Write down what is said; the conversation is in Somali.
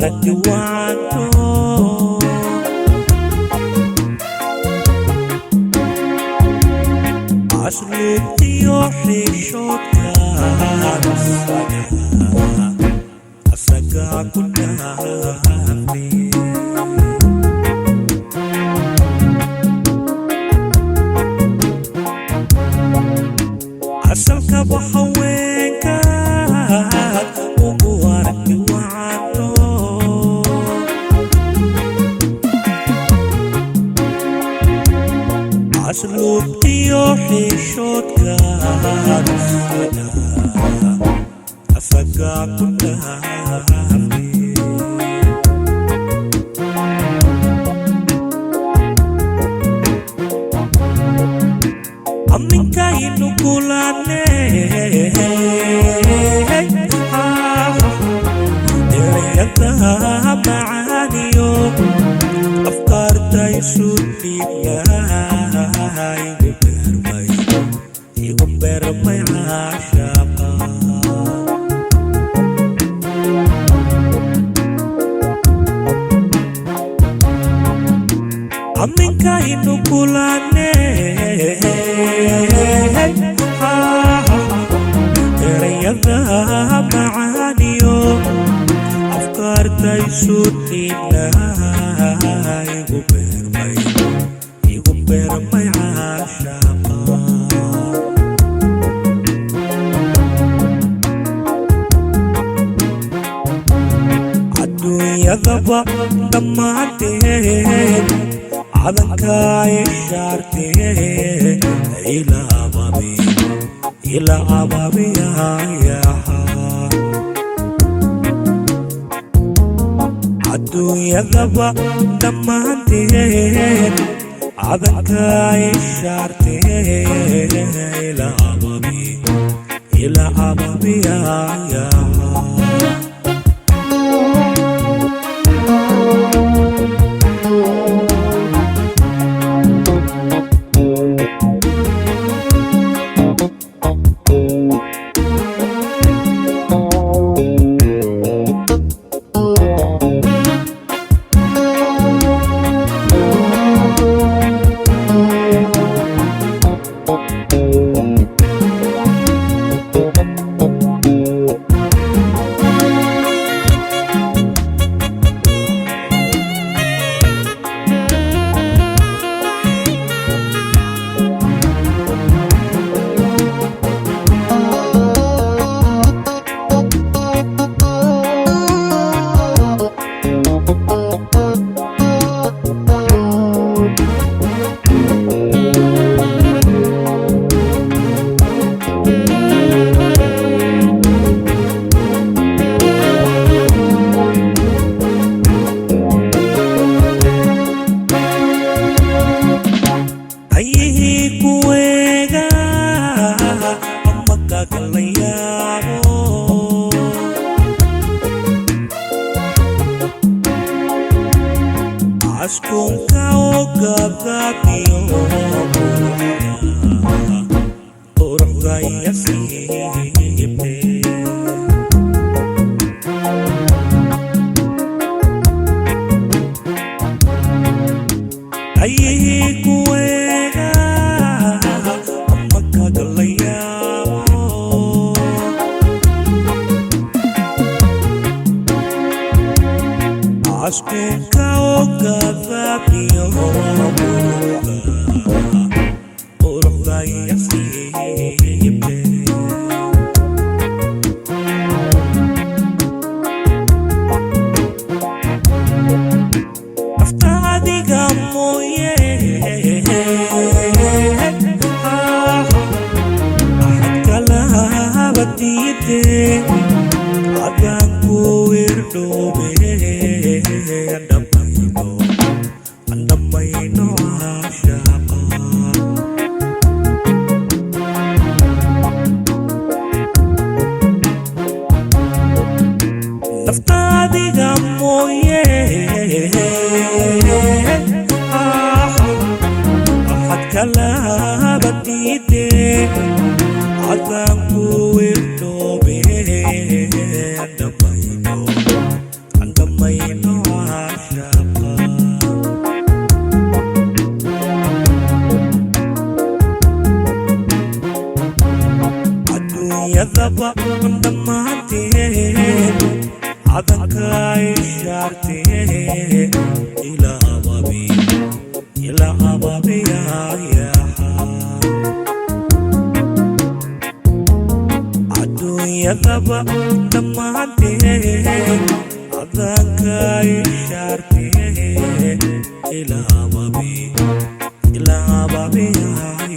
aragti waanto asluubtiyo xishoodkaan asagaa ku dhaafay asalka haweenkaad ugu aragti waanto asluubtiyo xishoodkaan asagaa ku dhaafay aminkaynu kulanay erayada macaaniyo afkaarta isu dhiibnay igu beermay caashaqa aminkaynu kulanay erayada macaaniyo afkaarta isu dhiibnay igu beermay caashaqa adduunyadaba dhammaanteed cadankaa ishaartee ila ababiyayaha adduunyadaba dhammaanteed cadankaa ishaartee ila ababiyayaha askunka ogabgabiyo quruxda yasiibe ayihii kuweega amakagalayaabo askunka ogabgabiyo quruxda yasiibe aftaadiga mooye axad kalaba diide adaan ku wirdhoobe andhamayno caashaqa naftaadiga mooye axad kalaba diide adaan ku wirdhoobe andhamayno يذبح من دمانتين عدنك إشارتين إلى أبابي يا حال عدو يذبح من دمانتين عدنك إشارتين إلى أبابي يا